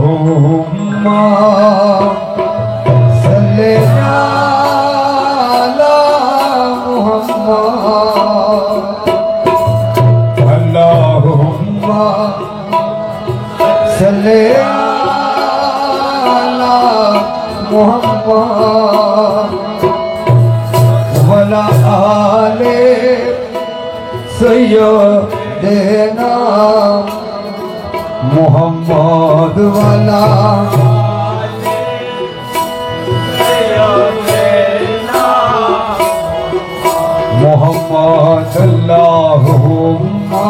अल्लाहुम्मा सल्ली अला मुहम्मद अल्लाहुम्मा सल्ली अला मुहम्मद वला आले सय्यदना मुहम्मद वाला मुहम्मद अल्लाहुम्मा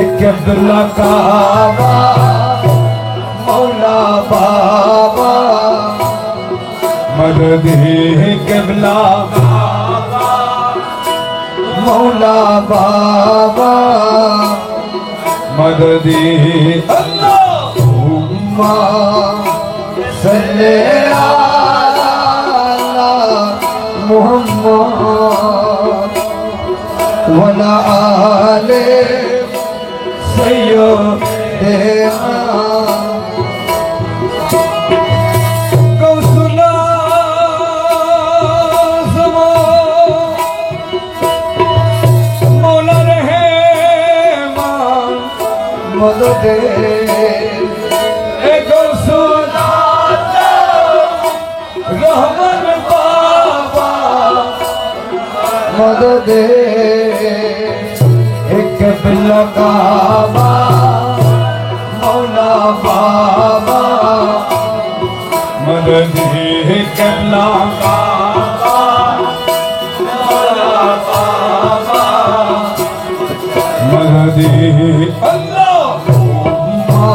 एक अब्दुल्ला काबा मौला बाबा मदद क़िबला मौला बाबा मदद अल्लाहुम्मा सल्ली अला मुहम्मद वला आले सय्यदना गौसुल आज़म मौला रहमान मदद गौसुल आज़म रहमान बाबा मदद क़िबला काबा मौला बाबा मदद क़िबला काबा मौला बाबा मदद अल्लाहुम्मा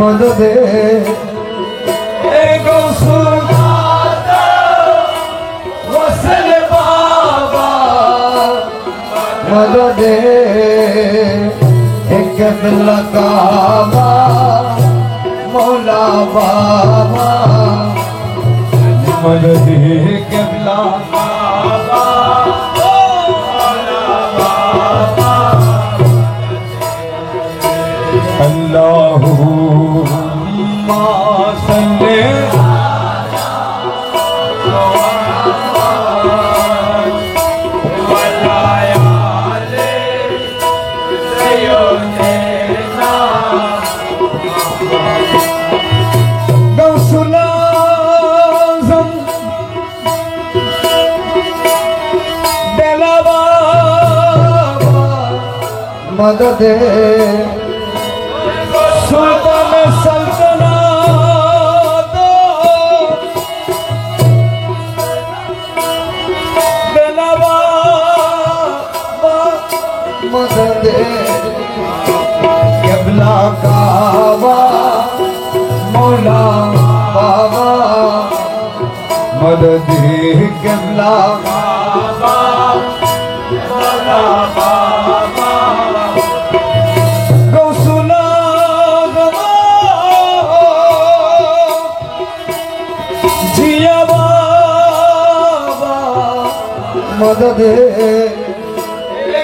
मदद गौसुल वसल बाबा मदद क़िबला काबा मौला बाबा मदद क़िबला काबा मौला बाबा अल्लाहुम्मा सल्ली अला मुहम्मद वला आले सय्यदना गौसुल आज़म बेला बाबा मदद सुल्तान सल्तनत बेला बाबा मदद क़िबला काबा मौला बाबा मदद क़िबला काबा मौला बाबा मदद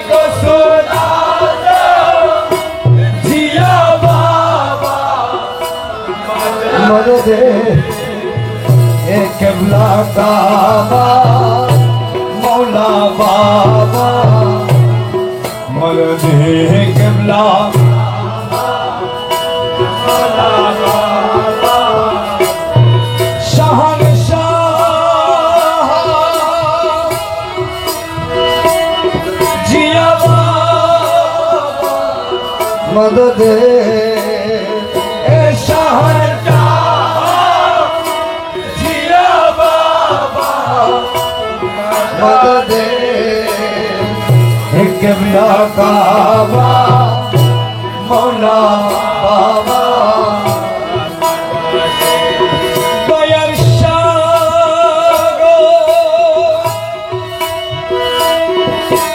गौसुल आज़म जिया बाबा मदद क़िबला काबा मौला बाबा दे कमला शहंशाह जिया बाबा मदद कमला काबा मौला बाबा दयार शागो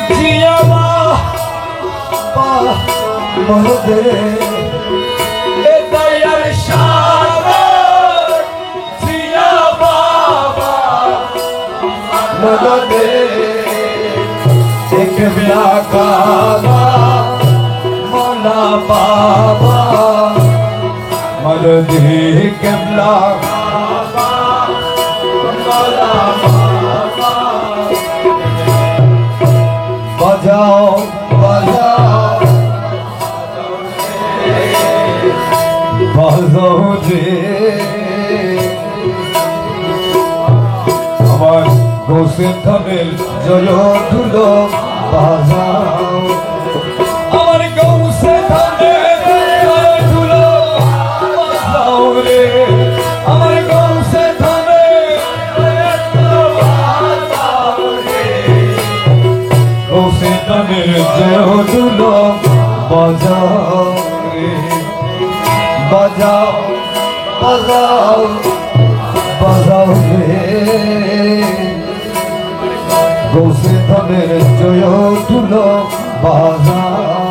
जिया बाबा मदद दयार शागो जिया बाबा मदद कमला काबा मौला बाबा मदद कमला काबा मौला बाबा बजाओ बजाओ बजाओ रे আমার গোসেন ধানের জয় ধুলো বাজাও আমার গৌসে ধানের জয় ধুলো বাজাও রে আমার গৌসে ধানের বাজাও রে গৌসে ধানের জয় ধুলো বাজাও রে বাজাও বাজাও বাজাও রে গৌসে ধানের জয় তুলো বাজাও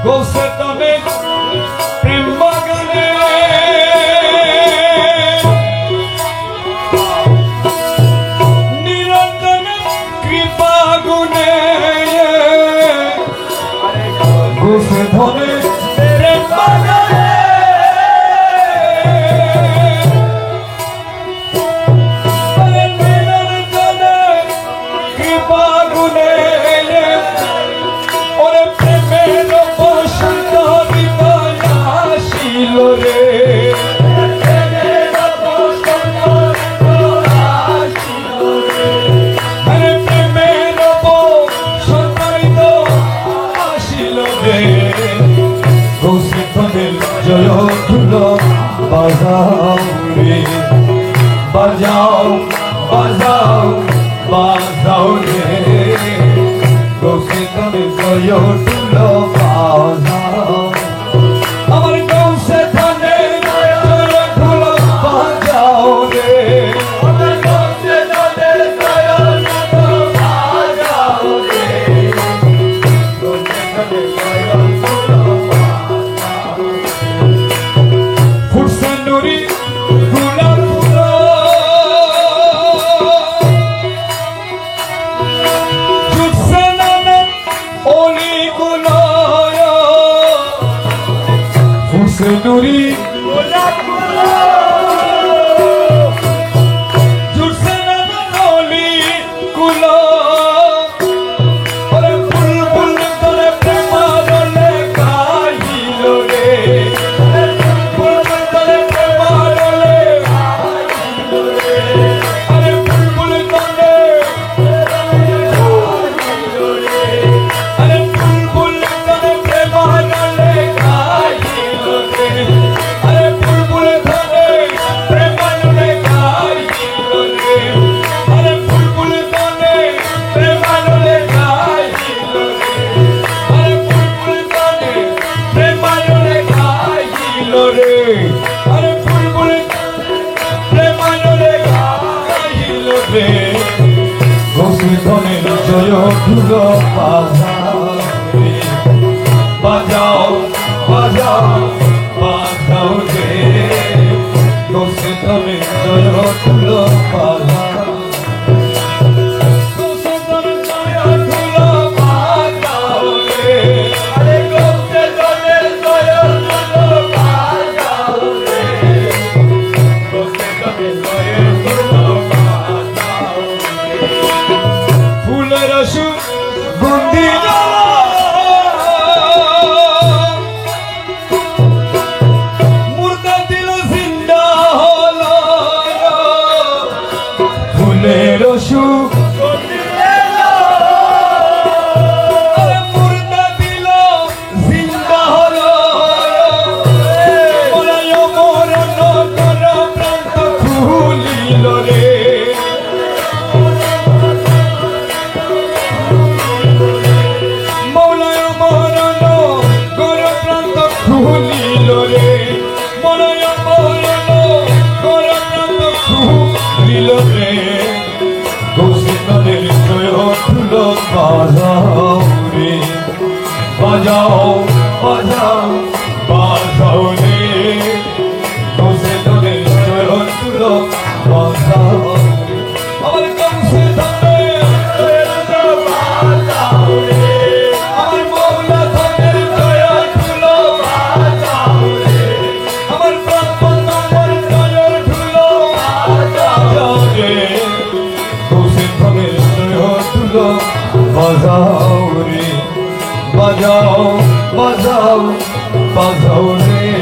গৌসে ধানের প্রেম বাগানে ধনে প্রেম বাগানে কৃপা গুনে ওরে প্রেমের বসন্ত আসিল রে জয় ধুলো বাজাও রে বাজাও বাজাও বাজাও রে গৌসে ধানের জয় ধুলো বাজাও আমার গৌসে ধানের জয় ধুলো বাজাও রে আমার গৌসে ধানের জয় ধুলো বাজাও রে গৌসে ধানের জয় ধুলো নুরি গুলাব জুটছে নানা অলি গুলায় ফুটছে নুরি গোলাপ জুটছে নানা অলি গুলাব ওরে বুলবুল তোরে প্রেমারলে গাইল রে জয় ধুলো বাজাও বাজাও বাজাও বাজাও রে গৌসে ধানের জয় ধুলো বাজাও আগুন দিল মুর্দা দিল জিন্দা হলো ফুলের সুখ মুর্দা দিল জিন্দা হলো মরায় মরণ কর প্রান্ত খুলিল রে মৌলায় মরণ কর প্রান্ত খুলিল রে মরায় মরণ কর প্রান্ত খুলিল রে কৌশিকের জয় ফুল বাজাও রে বাজাও বাজাও বাজাও রে কৌশিকের জয় ফুল বাজাও আমার কৌশিকের বাজাও রে আমার মৌলা ধনের জয় ফুল বাজাও রে আমার প্রাণ আমার জয় ফুল বাজাও রে বাজাও রে বাজাও বাজাও বাজাও রে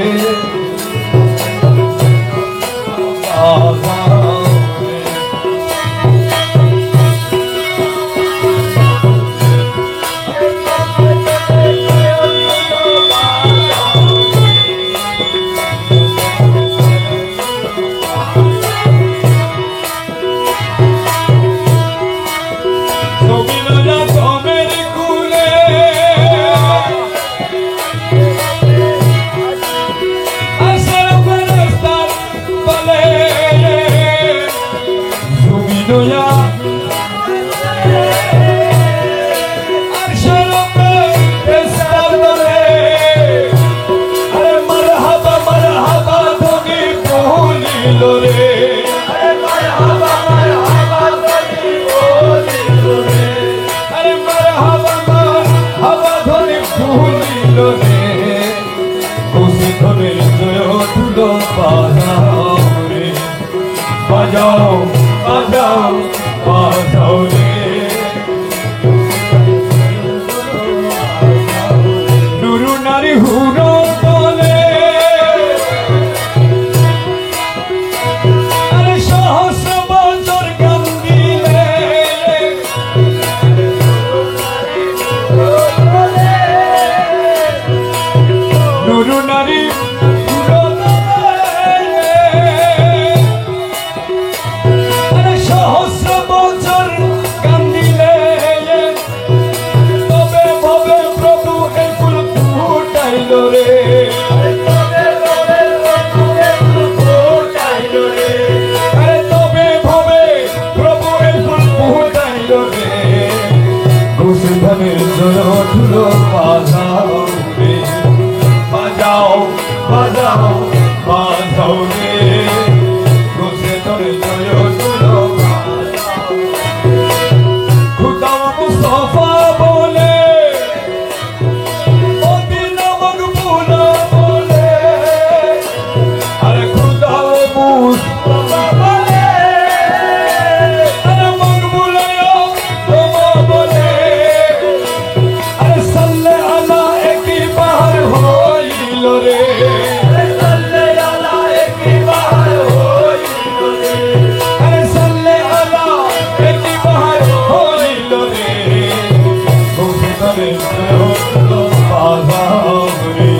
বাজাও রে বাজাও বাজাও বাজাও রে নুরু নারী হুরো বলে আরে সহস্র বছর কান্দিলে নুরু নারী সহস্র বছর কান্দিলে তবে ভবে প্রভু এই ফুল ফুটাইল রে তবে ভবে প্রভু এই ফুল ফুটাইল রে কৌশিকের জয় ফুল বাজাও রে বাজাও বাজাও বাজাও রে কৌশিকের জয় মুস্তফা বলে অদিন মকবুলা বলে আরে খুদা মুস্তফা বলে আরে মকবুলা তোমা বলে আরে সাল্লে আলা একই বাহার হইল রে সাল্লে আলা একই বাহার হইল রে আরে সাল্লে আলা একই বাহার হইল রে বাজাও রে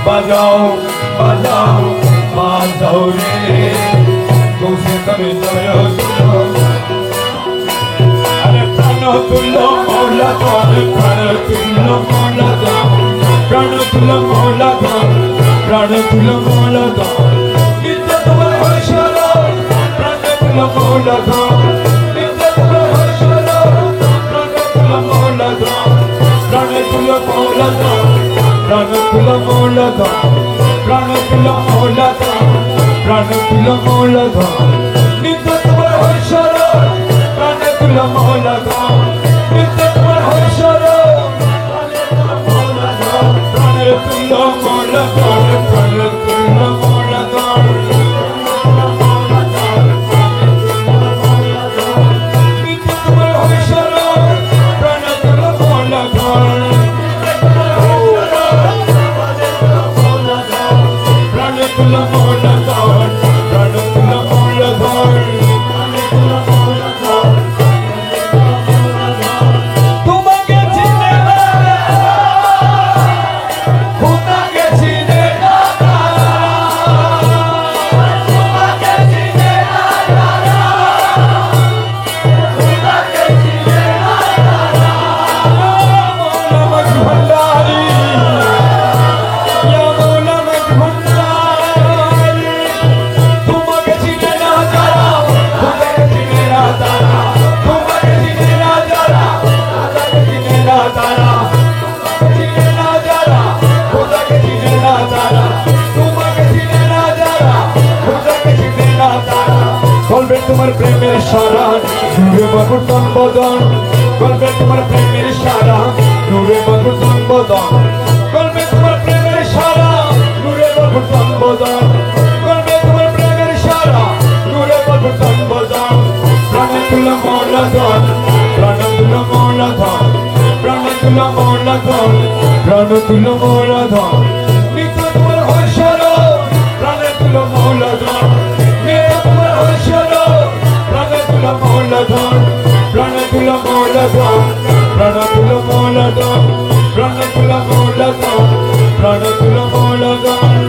বাজাও বাজাও বাজাও রে কৌশিকের জয় আরে প্রাণ তুল্য মৌলা ধন প্রাণ তুল্য মৌলা ধন প্রাণ তুল্য মৌলা ধন প্রাণ তুল্য মৌলা ধন নিত্য তোমার হর্ষর প্রাণ তুল্য মৌলা ধন নিত্য তোমার হর্ষর প্রাণ তুল্য মৌলা ধন প্রাণ তুল্য মৌলা ধন প্রাণ তুল্য মৌলা ধন প্রাণ তুল্য মৌলা ধন প্রাণ তুল্য মৌলা ধন নিত্য তোমার হর্ষর প্রাণ তুল্য মৌলা ধন নিত্য তোমার হর্ষর প্রাণ তুল্য মৌলা ধন প্রাণ তুল্য মৌলা ধন নূরে মধুর সম্বোধন গল্পে তোমার প্রেমের সারা নূরে মধুর সম্বোধন গল্পে তোমার প্রেমের সারা নূরে মধুর সম্বোধন গল্পে তোমার প্রেমের সারা নূরে মধুর সম্বোধন প্রাণে তুলো মৌলাধন প্রাণে তুলো মৌলাধন প্রাণে তুলো মৌলাধন প্রাণে তুলো মৌলাধন নিত্য তোমার হর্ষর প্রাণে তুলো মৌলাধন নিত্য তোমার হর্ষর প্রাণে তুলো মৌলাধন প্রাণে তুলো মৌলাধন প্রাণে তুলো মৌলাধন প্রাণে তুলো মৌলাধন প্রাণে তুলো মৌলাধন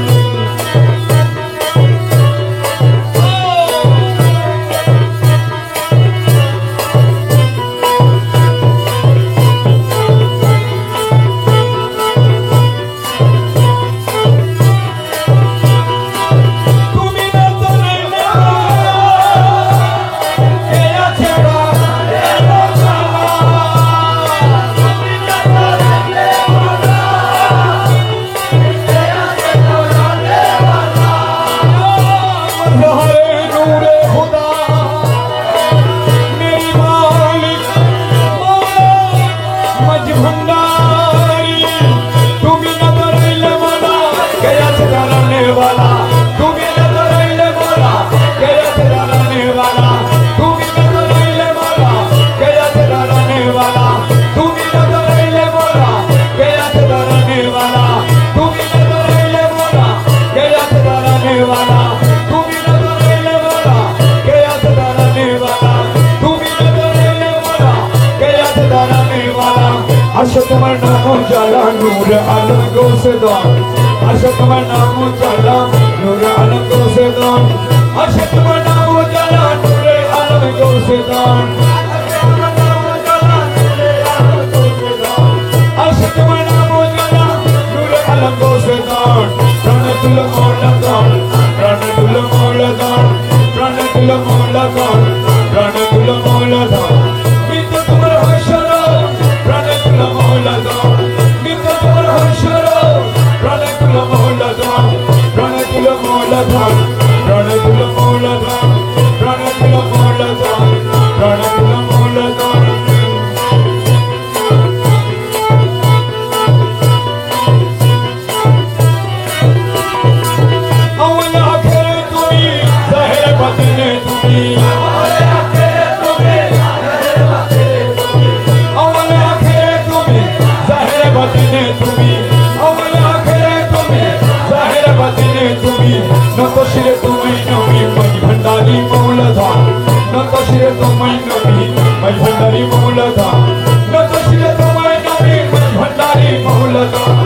आशा तुम्हार नाम उजाला नूर आलम को से दान आशा तुम्हार नाम उजाला नूर आलम को से दान आशा तुम्हार नाम उजाला नूर आलम को से दान आशा तुम्हार नाम उजाला नूर आलम को से दान प्राण तुल मौला दान प्राण तुल मौला दान प्राण तुल मौला दान प्राण तुल मौला दान नित्य तुम्हार हर्षर प्राण तुल मौला दान नित्य तुम्हार हर्षर प्राण तुल मौला दान प्राण तुल मौला दान प्राण तुल मौला दान प्राण तुल मौला दान प्राण तुल मौला दान अवला आखिर तुम्ही ज़ाहिर बदने तुम्ही बदने तुम्ही अवला करे तुम्ही ज़ाहिर बदने तुम्ही न तो शिरे तुम्हें नमी मई भंडारी मौलाधान न तो शिरे तुम्हें नमी मई भंडारी मौलाधान न तो शिरे तुम्हें नमी मई भंडारी मौलाधान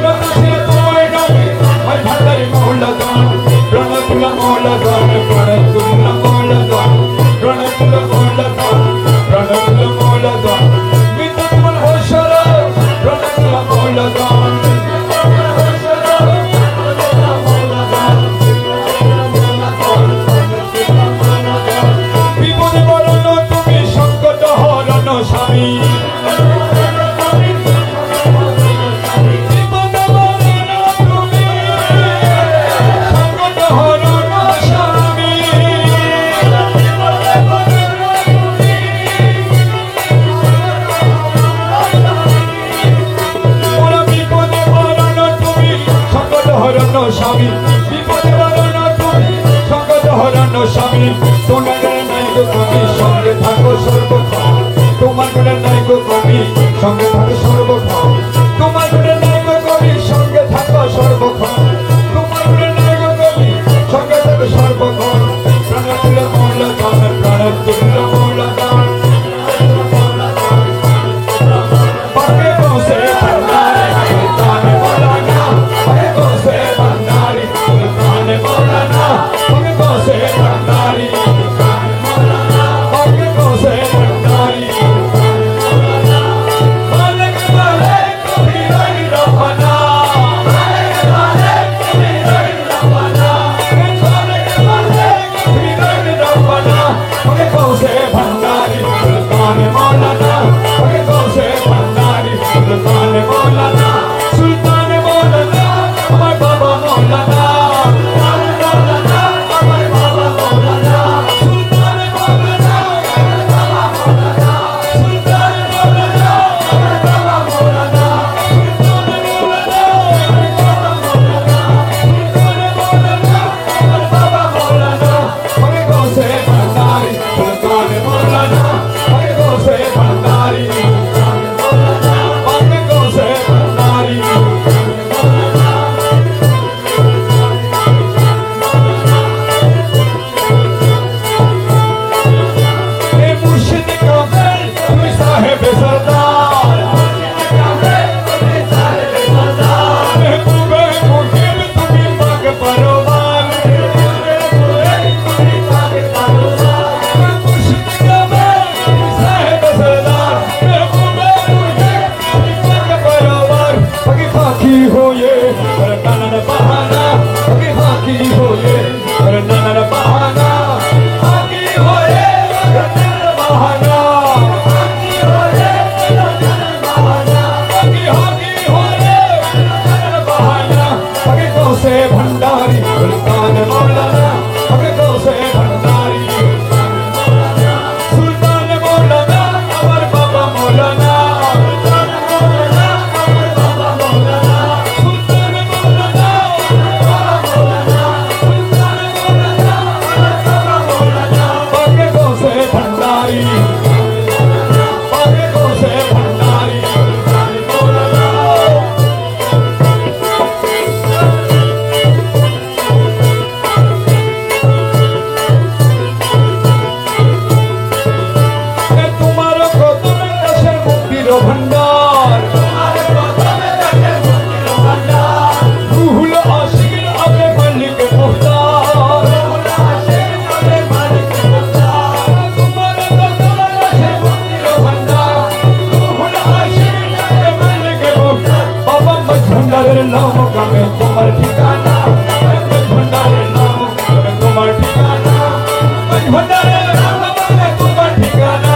न तो शिरे तुम्हें नमी मई भंडारी मौलाधान प्रण तुल मौलाधान प्रण तुल मौलाधान प्रण तुल मौलाधान प्रण तुल मौलाधान नित्य तुमन हर्षर प्रण तुल मौलाधान विपदे बरण तुमी संकट हरण स्वामी विपदे बरण तुमी संकट हरण स्वामी स्वामी विपदे बरण तुमी संकट हरण स्वामी तुम्हारे नाई को कमी संगे थाको सर्वक्षण तुम्हारे नाई को कमी ভান্ডার রুহুল আশিকিন আপনি মালিক মুখতার তোমার দরবার আছে মন্দির ভান্ডার রুহুল আশিকিন আপনি মালিক মুখতার বাবা মজ ভান্ডারের নাম গামে তোমার ঠিকানা মজ ভান্ডারের নাম গামে তোমার ঠিকানা মজ ভান্ডারের নাম গামে তোমার ঠিকানা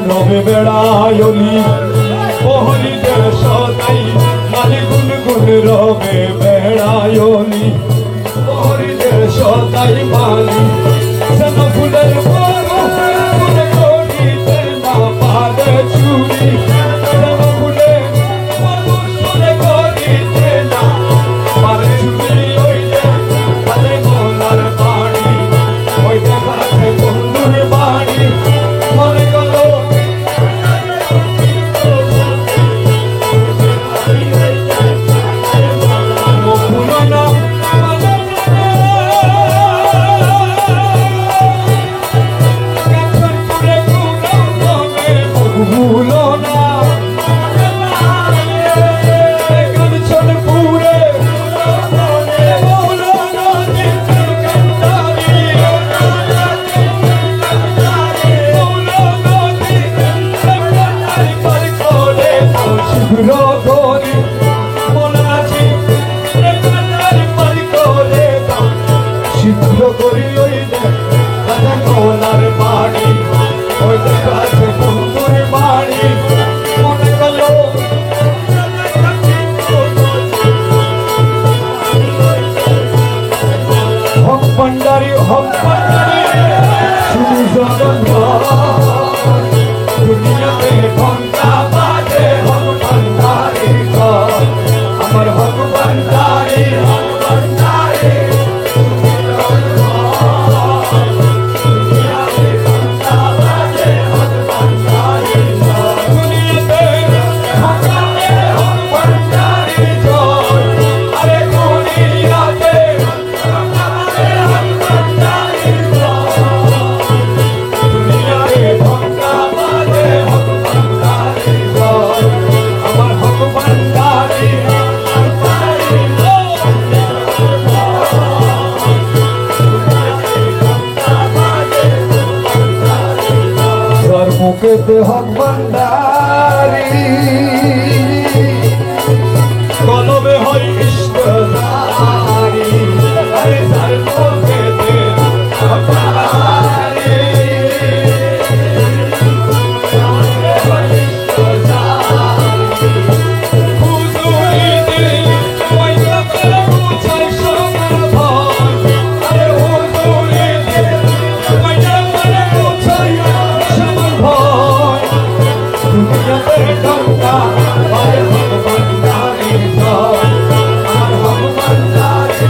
রবে বেড়ায়লি ওহলিদের সদাই মালি গুন গুন রবে বেড়ায়লি ওহলিদের সদাই মালি যেন ফুলের বড় ফুলে করিতে না পারে চুরি যেন ফুলে ফুলে করিতে না পারে চুরি হইলে তাদের গলার বাড়ি ওই দেখাতে বন্ধুর বাড়ি মনে গেল भंडारी हम दुनिया में भंगा बाजे हम भंडारी अमर हम भंडारी दुनिया में भंगा बाजे हम भंडारी दुनिया में हम भंडारी अरे दुनिया मुकेते हक भंडारी कलबे हई इष्टदारी अरे सर मुकेते हक भंडारी हुजूरी दिल वैसा करे पूछे शोभा भाई अरे हुजूरी दिल वैसा करे पूछे दुनिया में गंगा अरे हम भंडारी हम भंडारी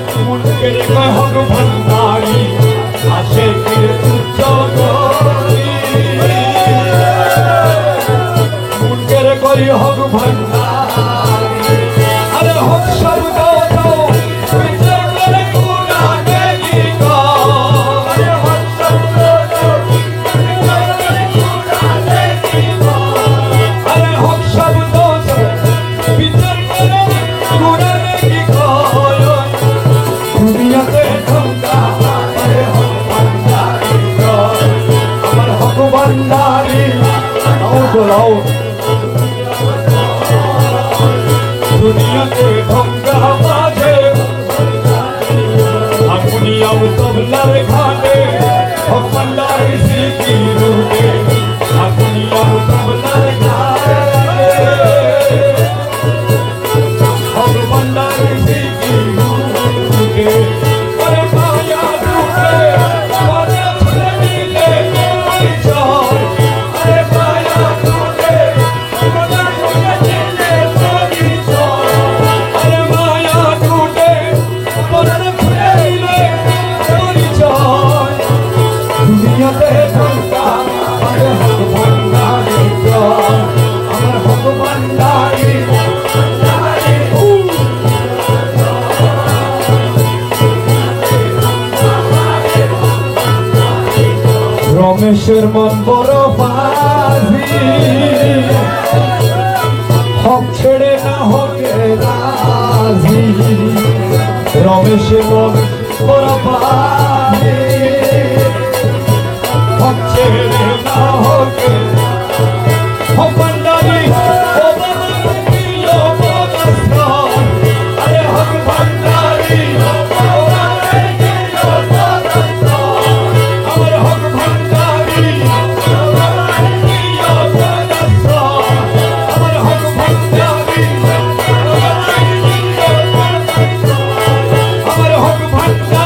हक भंडारी आशे के मुनकर करी हक भंडारी अरे हक शब्द दो विचार करे गुना देगी का अरे हक शब्द दो विचार करे गुना देगी का अरे हक शब्द दो विचार करे गुना देगी का दुनिया से धमका अरे हम भंडारी अमर हक भंडारी बुलाओ दुनिया से धमका बाजे दुनिया सब लड़ खाने हम भंडारी सीखी रूटे दुनिया सब लड़ खाने हम भंडारी सीखी रूटे अरे माया रूटे अरे फुले नीले कोई चार अरे माया रूटे अरे फुले नीले कोई चार अरे माया रूटे अरे फुले नीले कोई चार दुनिया से धमका अरे हम भंडारी अमर हम भंडारी रमेशेर मन बड़ बाजी Shimon, Borapani, Hokchele na hoke, Hokbandari, Hokbandari, Hokbandari, Are Hokbandari, Hokbandari, Amar Hokbandari, Hokbandari, Amar Hokbandari.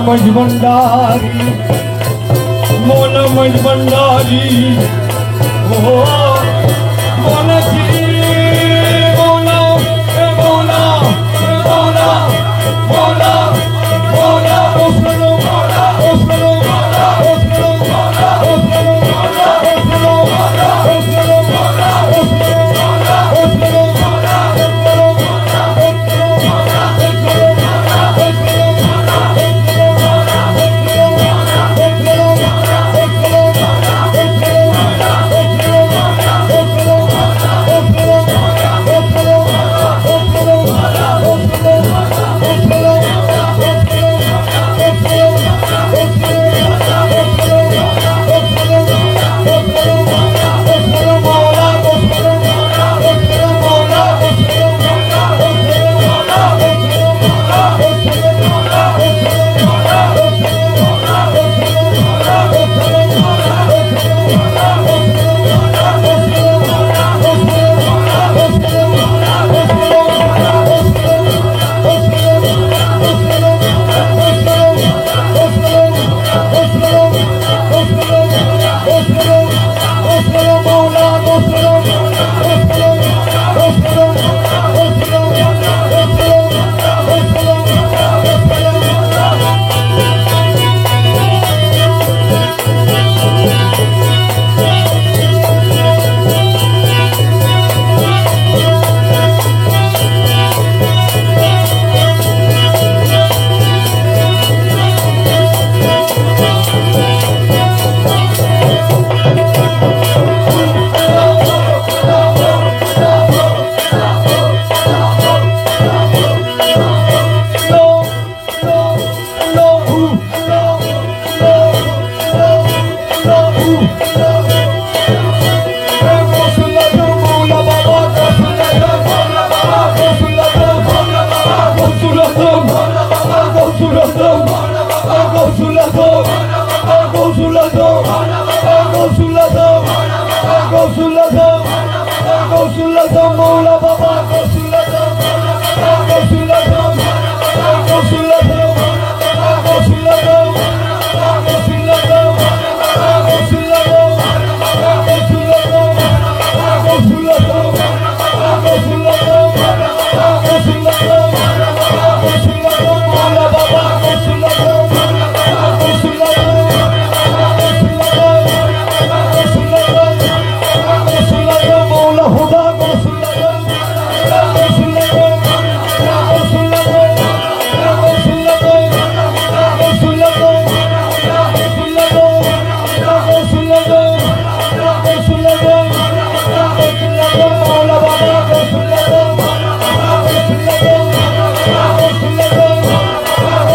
Majbandari, Mola Majbandari, oh, Mola ji, Mola, Mola, Mola, Mola, Mola, Oslo, Mola, Oslo, Mola, Oslo, Mola, Oslo, Mola, Oslo, Mola, Oslo, Mola, Oslo, Mola, Oslo, Mola, মৌলা বাবা গোসল দাও গোসল দাও গোসল দাও গোসল দাও গোসল দাও গোসল দাও গোসল দাও গোসল দাও গোসল দাও গোসল দাও গোসল দাও মৌলা বাবা গোসল দাও গোসল দাও গোসল দাও গোসল দাও গোসল দাও মৌলা হুদা গোসল দাও গোসল দাও গোসল দাও গোসল দাও গোসল দাও গোসল দাও গোসল দাও গোসল দাও গোসল দাও মৌলা বাবা গোসল দাও গোসল দাও গোসল দাও গোসল দাও গোসল দাও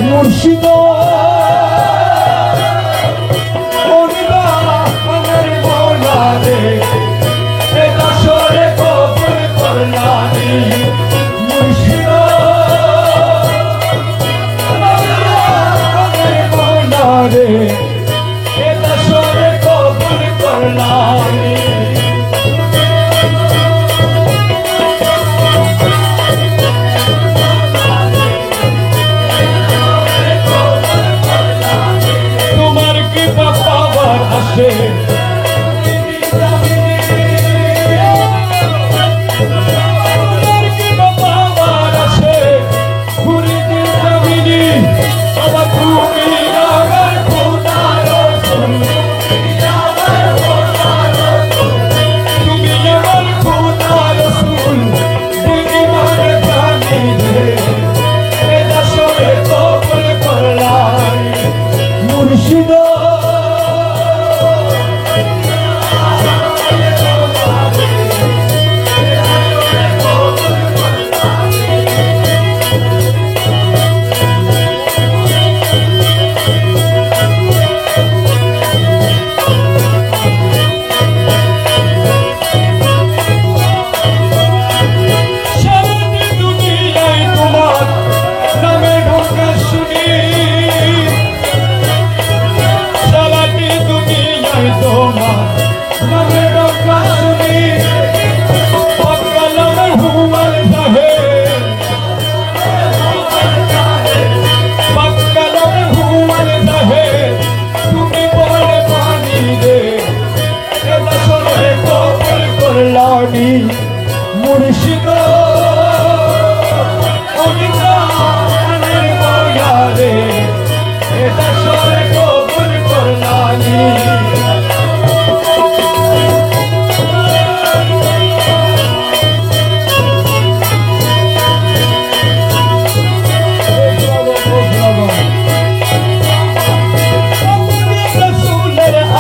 মুর্শিদ মনিবা আমার মৌলা রে এটা সরে কবুল করলানি মুর্শিদ আমার মৌলা রে এটা সরে কবুল করলানি আসে বাবার আসে ঘুরি দিন জমিনি আবার তুমি আমার খোদার তুমি আমার খোদার রসুল দিদি মানে জানি রে এটা সবে কবুল করলাম মুর্শিদ মুর্শিদ রে এটা সরে কবুল করলানি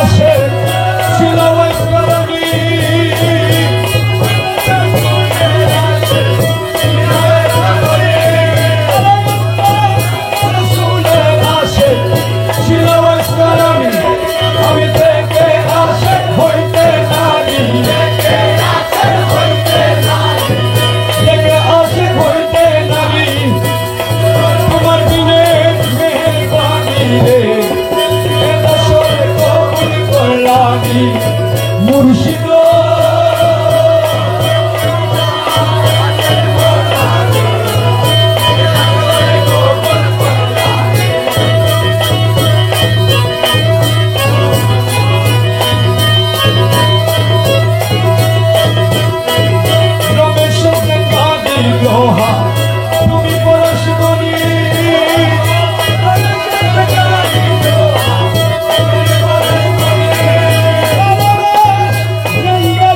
আসে সিলাওয়াত করনি মুর্শিদ রমেশ কাঁদি লোহা তুমি পরশমণি Ganga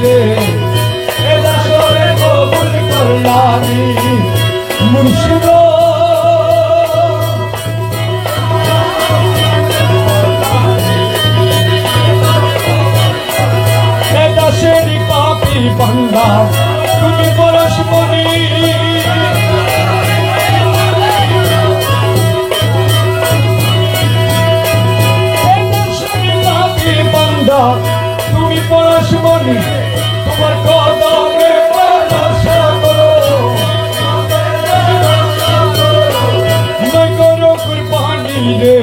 রে এ দাসরে কবুল করলামি মুর্শিদ এ দাসেরি পাপি বান্দা তুমি পরশমণি তুমি পরশমণি তোমার কদমে ভরসা করো নয় করো কুরবানি রে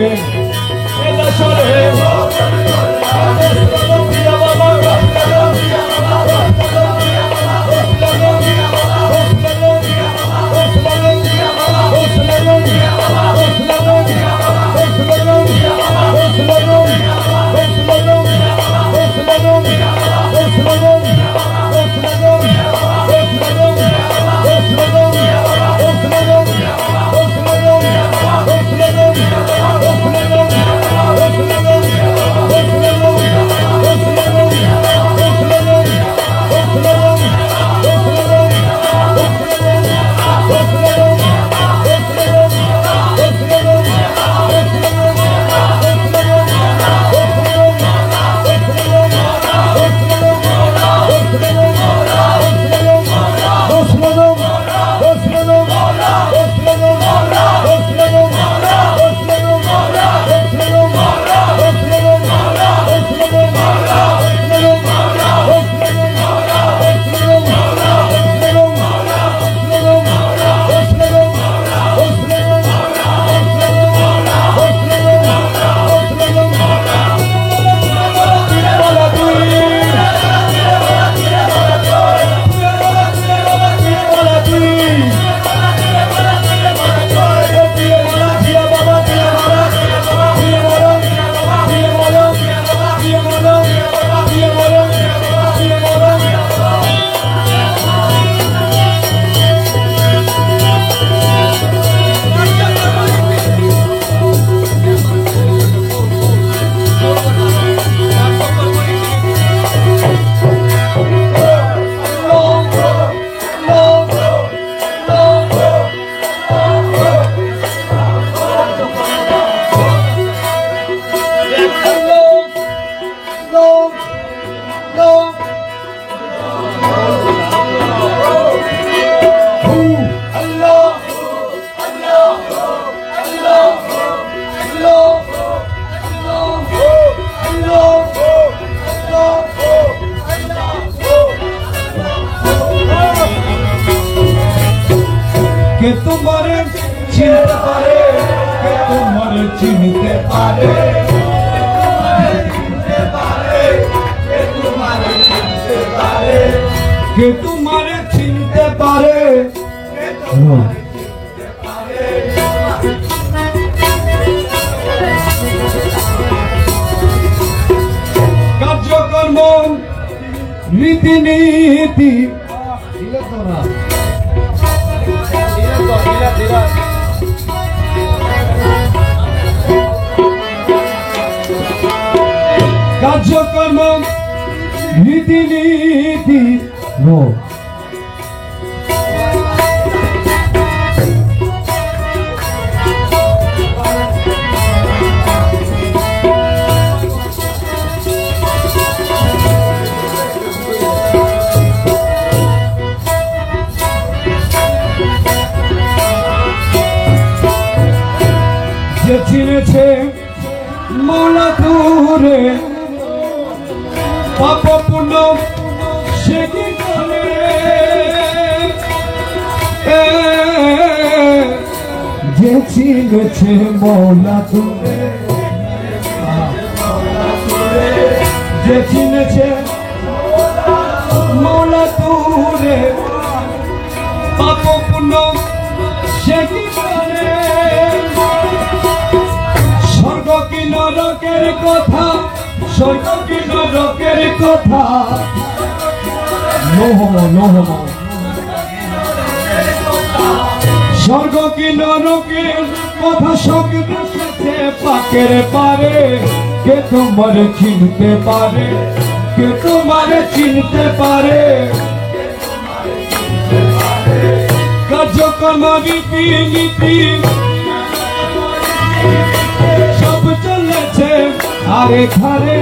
এ দাসরে के तुम्हारे चिनते पारे के तुम्हारे चिनते पारे के तुम्हारे चिनते पारे कार्यक्रम रीति नीति कार्यक्रम रीति नीति যে চিনেছে মৌলা দূরে পাপ পুণ্য সে কি জানে যে চিনেছে মৌলা দূরে যে চিনেছে মৌলা দূরে পাপ পুণ্য সে কি জানে স্বর্গ কি নরকের কথা স্বর্গ কি নরকের কথা স্বর্গ কি নরকের কথা স্বপ্ন পাকের পারে কে তোমার চিনতে পারে কে তোমারে চিনতে পারে কার্যকর্ম রীতি নীতি সব চলেছে আরে ধারে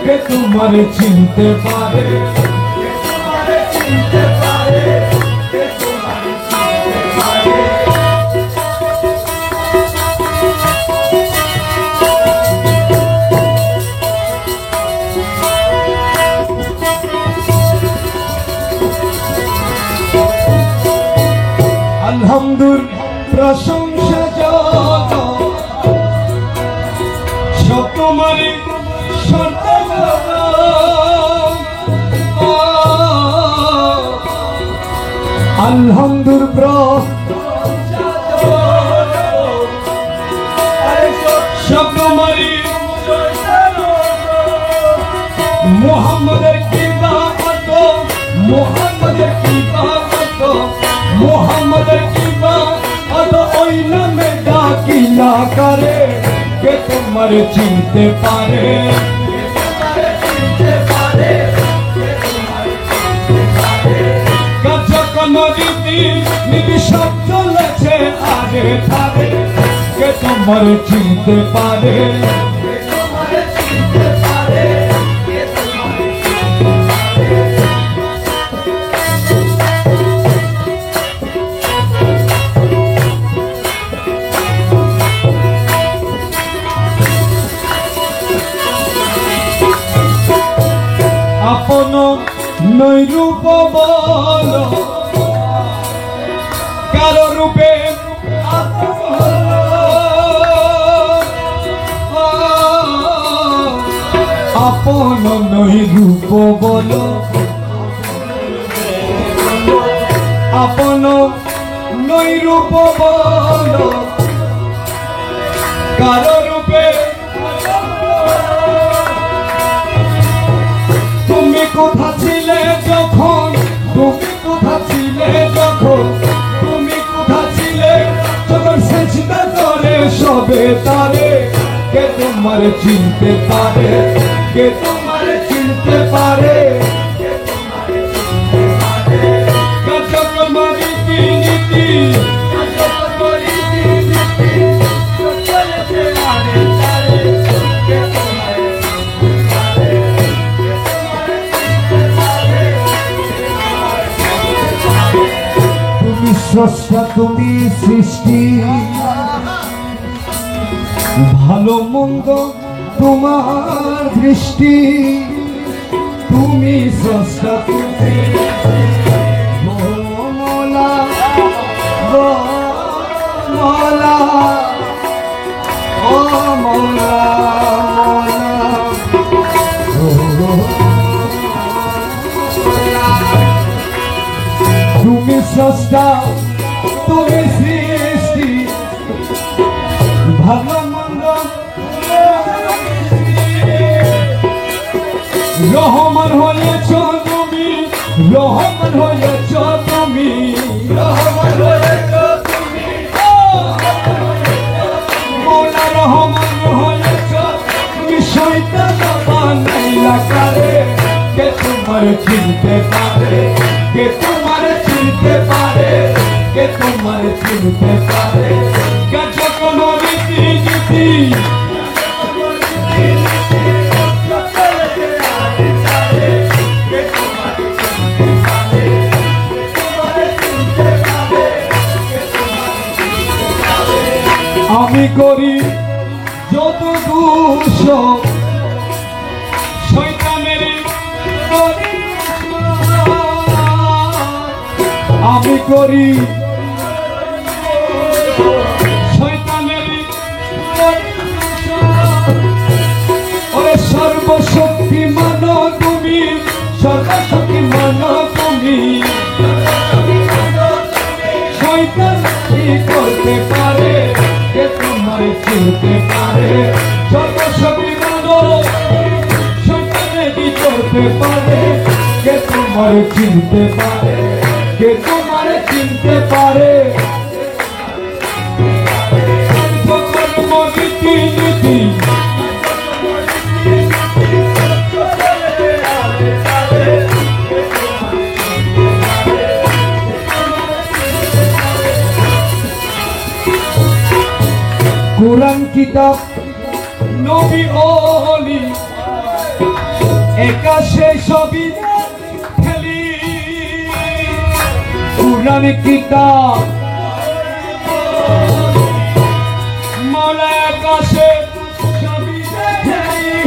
কে তোমারে চিনতে পারে আলহামদুলিল্লাহ প্রশংসা যত সব তোমারই আলহামদুলিল্লাহ সব তোমারই মুহাম্মদের কি বাত মুহাম্মদের কি বাত মুহাম্মদের কি বাত ওই নামে ডাকিলা করে কে তোমার চিনতে পারে কার্যক্রম রীতি নীতি সব চলেছে আগে ধারে কে তোমার চিনতে পারে আপন নৈরূপ বল কারো রূপে আপন নৈরূপ বল আপন নৈরূপ বল কারো রূপে কোথা ছিলে যখন তুমি কোথা ছিলে যখন তুমি কোথা ছিলে যখন সেজদা করে সবে তারে কে তোমার চিনতে পারে কে তোমার চিনতে পারে কার্যক্রম রীতি নীতি স্রষ্টা তুমি সৃষ্টি ভালো মন্দ তোমার দৃষ্টি তুমি স্রষ্টা তুমি মৌলা মৌলা ও মৌলা তুমি স্রষ্টা তুমি সৃষ্টি ভালো মন্দ রহমান হয়েছ তুমি রহমান হয়েছ তুমি রহমান হয়েছ তুমি মৌলা রহমান হয়েছ তুমি শয়তান বানাইলা কারে কে তোমার চিনতে পারে কে তোমার চিনতে পারে কে তোমার চিনতে পারে কার্যক্রম রীতি নীতি আমি করি যত দোষ শয়তানের আমি করি শয়তানের ওরে সর্বশক্তিমান তুমি সর্বশক্তিমান তুমি শয়তান কি করতে পারে কে তোমার চিনতে পারে সর্বশক্তিমান শয়তানে কি করতে পারে কে তোমার চিনতে পারে কে তোমার চিনতে পারে রীতি নীতি কিতাব নবী ওলি একাশে সবই খেলি কুরআন কিতাব মৌলা একাশে সবই খেলি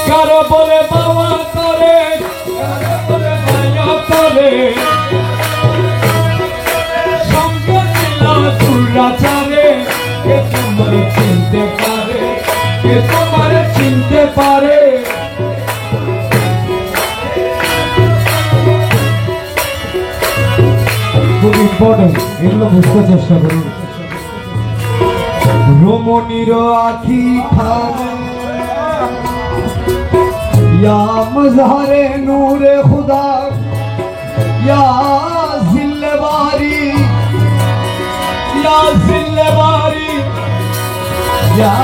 কারো বলে বাবা করে কারো বলে ভাইয়া করে সঙ্গে ছিল দুরাচারে কে তোমার চিনতে পারে কে তোমার চিনতে পারে খুব ইম্পর্টেন্ট এগুলো বুঝতে চেষ্টা করুন রমণীর আখি খানে ইয়া মজহারে নূরে খুদা ইয়া জিল্লেবারি ইয়া জিল্লেবারি ইয়া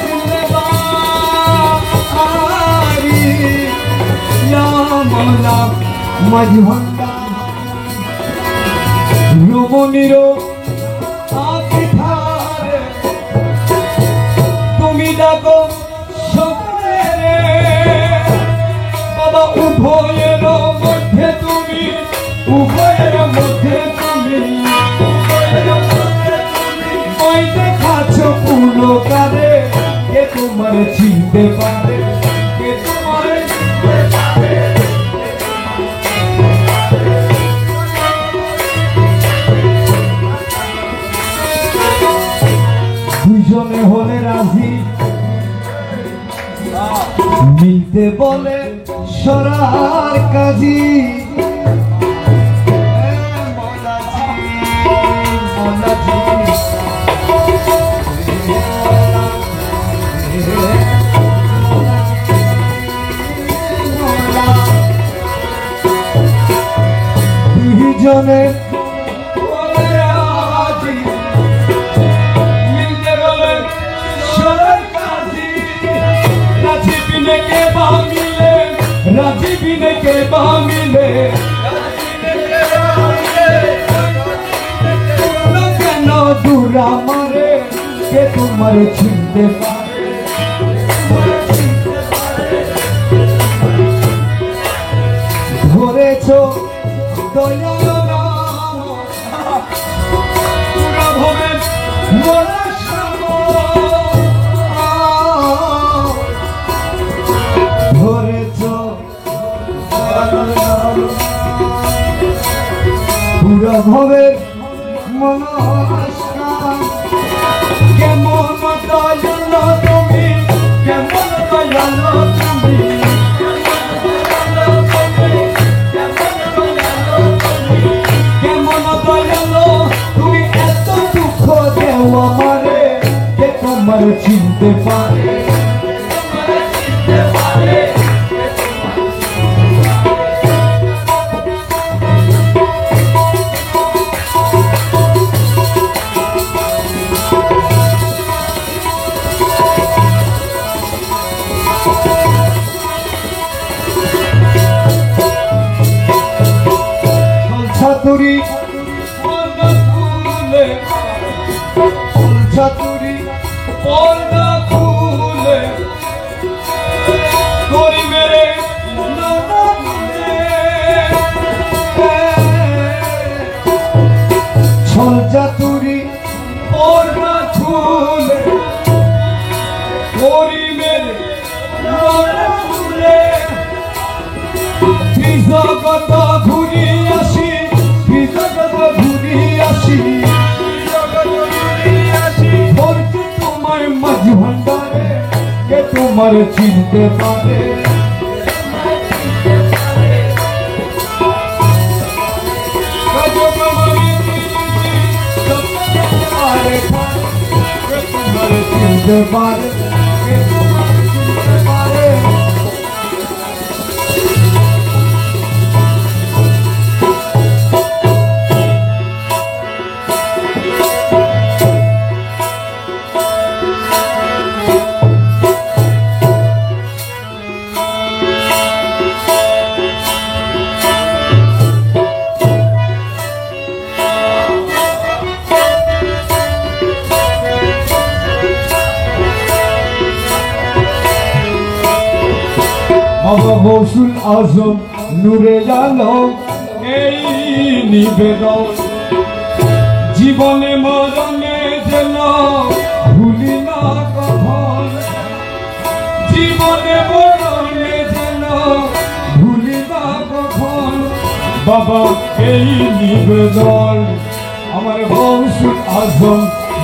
জিল্লেবারি ইয়া মৌলা মজহন্ডা রমণীর আখি খানে তুমি ডাকো সকলে বাবা উভয়ের মধ্যে তুমি উভয়ের মধ্যে তুমি ওই দেখাচ্ছ পূর্ণ কারে কে তোমার চিনতে পারে কে তোমার চিনতে পারে দুইজনে হলে রাজি মিলতে বলে সরার কাজী দুইজনে राजी बिने के बामिले ना दूरा मारे के तुम्हार चिंते पारे धरे छो दयाल नाम पूरा भवे मोरा পুরা ভবে মনস্কার কেমন দয়াল তুমি কেমন দয়াল তুমি কেমন দয়াল তুমি এত দুঃখ দেও আমারে কে তোমার চিনতে পারে ছাতুরি ছাতুরি পর্দা খুলে করি মেরে ছল চাতুরি পর্দা খুলে করি মেরে জগত ঘুরি আসি জগত ঘুরি আসি বলছি তোমার মাঝ ভান্ডারে কে তোমার চিনতে পারে চিনতে পারে গৌসুল আজম নূরে আলম এই নিবেদন জীবনে মরণে যেন ভুলি না কখন জীবনে মরণে যেন ভুলি না কখন বাবা এই নিবেদন আমার গৌসুল আজম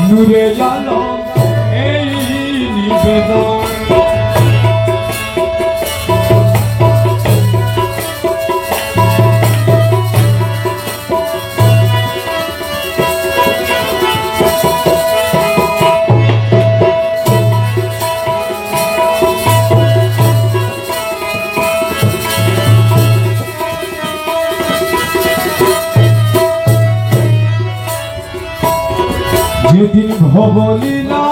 নূরে আলম এই নিবেদন যেদিন ভবলীলা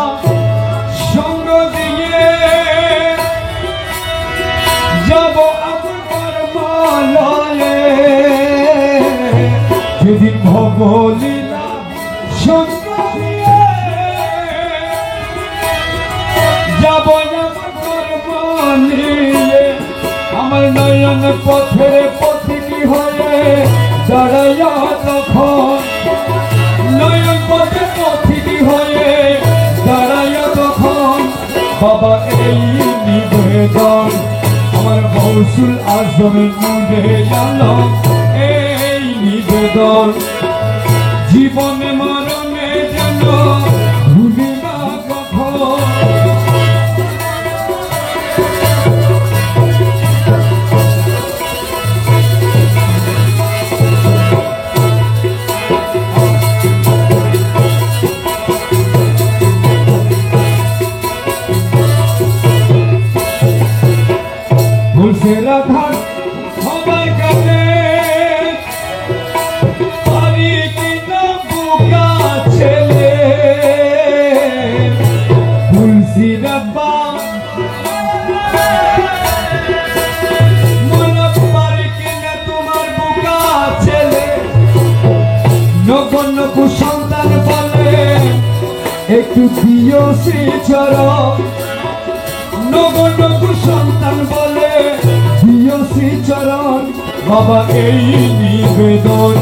সঙ্গ দিয়ে যাব আপনার মালয়ে যেদিন ভবলীলা সঙ্গ দিয়ে যাব আপনার মালিয়ে আমার নয়ন পথের পথিনী হয়ে দাঁড়াইয়া তখন নয়ন পথে পথিনী হয়ে দাঁড়াইয়া তখন বাবা এই নিবেদন আমার গৌসুল আজমের নূরে আলম এই নিবেদন জীবনে মরণে যেন ভুলি না কখন রাধা সবার কাছে পারি কিনা বোকা ছেলে তুলসী রাব্বা মনে পারি কিনা তোমার বোকা ছেলে নগণ্য কুসন্তান বলে একটু দিও শ্রী চরণ নগণ্য কুসন্তান বলে চরণ বাবা এই নিবেদন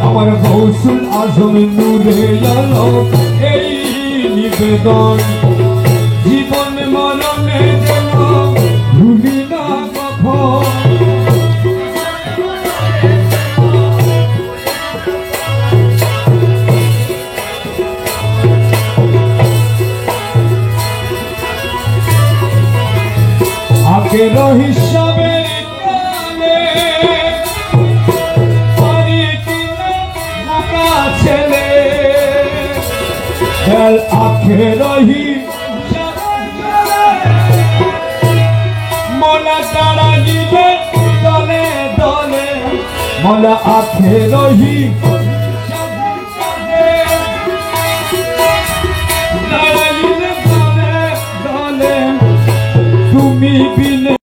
আমার গৌসুল আজম নূরে আলম এই নিবেদন জীবন মরণে যেন ভুলি না কখন আখের হিসাবে আখেরহি মোলা তারা দিবে দলে দলে মোলা আখেরহি